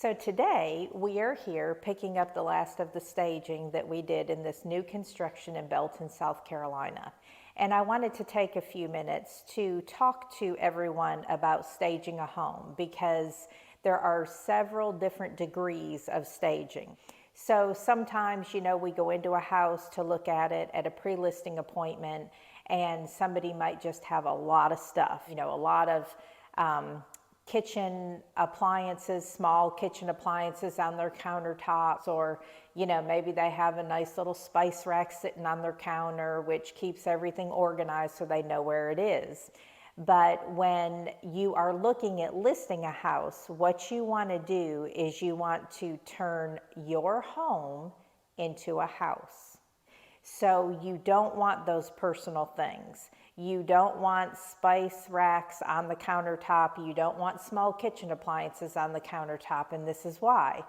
So today we are here picking up the last of the staging that we did in this new construction in Belton, South Carolina. And I wanted to take a few minutes to talk to everyone about staging a home because there are several different degrees of staging. So sometimes, we go into a house to look at it at a pre-listing appointment, and somebody might just have a lot of stuff, a lot of kitchen appliances, small kitchen appliances on their countertops, or maybe they have a nice little spice rack sitting on their counter, which keeps everything organized so they know where it is. But when you are looking at listing a house, what you want to do is you want to turn your home into a house. So you don't want those personal things. You don't want spice racks on the countertop. You don't want small kitchen appliances on the countertop. And this is why.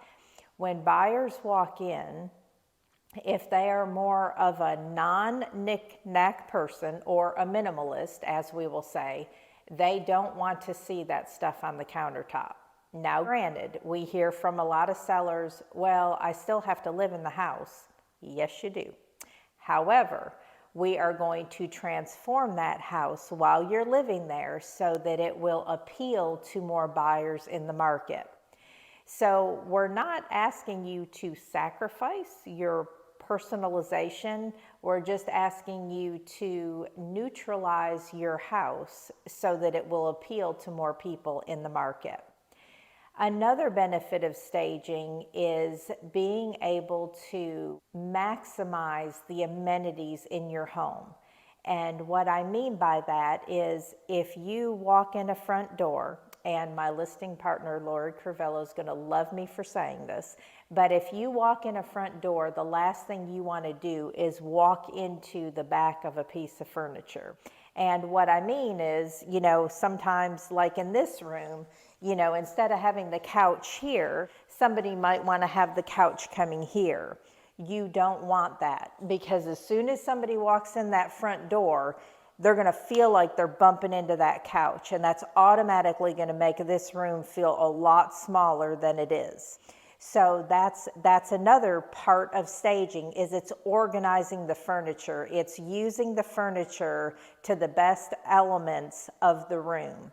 When buyers walk in, if they are more of a non-knick-knack person or a minimalist, as we will say, they don't want to see that stuff on the countertop. Now, granted, we hear from a lot of sellers, well, I still have to live in the house. Yes, you do. However, we are going to transform that house while you're living there so that it will appeal to more buyers in the market. So we're not asking you to sacrifice your personalization. We're just asking you to neutralize your house so that it will appeal to more people in the market. Another benefit of staging is being able to maximize the amenities in your home. And what I mean by that is if you walk in a front door, and my listing partner, Lori Crovello, is going to love me for saying this, but if you walk in a front door, the last thing you want to do is walk into the back of a piece of furniture. And what I mean is, sometimes like in this room, instead of having the couch here, somebody might want to have the couch coming here. You don't want that, because as soon as somebody walks in that front door, they're going to feel like they're bumping into that couch, and that's automatically going to make this room feel a lot smaller than it is. So that's another part of staging, is it's organizing the furniture. It's using the furniture to the best elements of the room.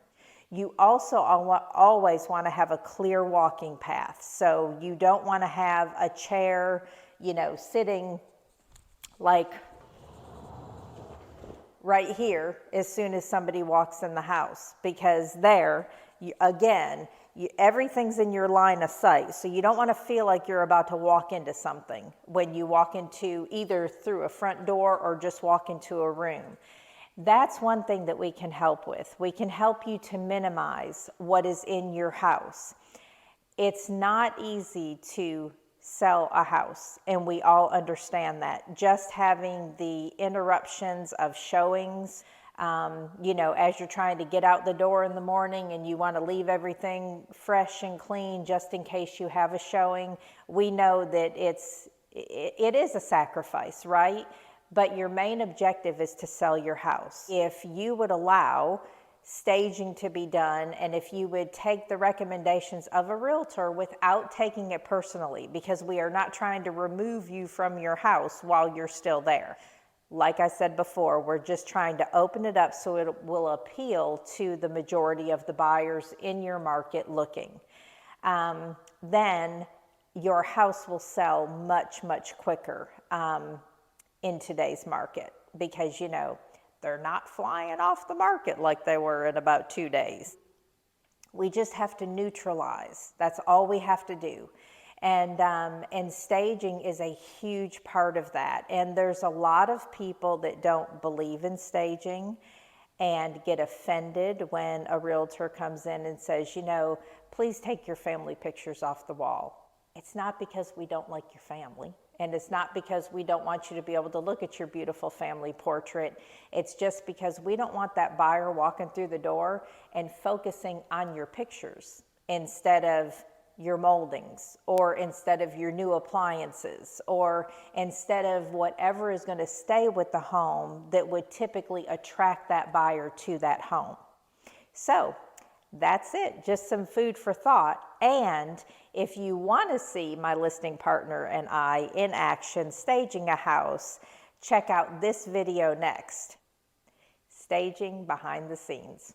You also always want to have a clear walking path. So you don't want to have a chair, sitting like right here as soon as somebody walks in the house, because everything's in your line of sight. So you don't want to feel like you're about to walk into something when you walk into either through a front door or just walk into a room. That's one thing that we can help with. We can help you to minimize what is in your house. It's not easy to sell a house, and we all understand that. Just having the interruptions of showings, as you're trying to get out the door in the morning and you want to leave everything fresh and clean just in case you have a showing, we know that it is a sacrifice, right? But your main objective is to sell your house. If you would allow staging to be done, and if you would take the recommendations of a realtor without taking it personally, because we are not trying to remove you from your house while you're still there. Like I said before, we're just trying to open it up so it will appeal to the majority of the buyers in your market looking. Then your house will sell much, much quicker in today's market, because they're not flying off the market like they were in about 2 days. We just have to neutralize. That's all we have to do. And staging is a huge part of that. And there's a lot of people that don't believe in staging and get offended when a realtor comes in and says, please take your family pictures off the wall. It's not because we don't like your family. And it's not because we don't want you to be able to look at your beautiful family portrait. It's just because we don't want that buyer walking through the door and focusing on your pictures instead of your moldings, or instead of your new appliances, or instead of whatever is going to stay with the home that would typically attract that buyer to that home. So That's it, just some food for thought. And if you want to see my listing partner and I in action staging a house, check out this video next. Staging behind the scenes.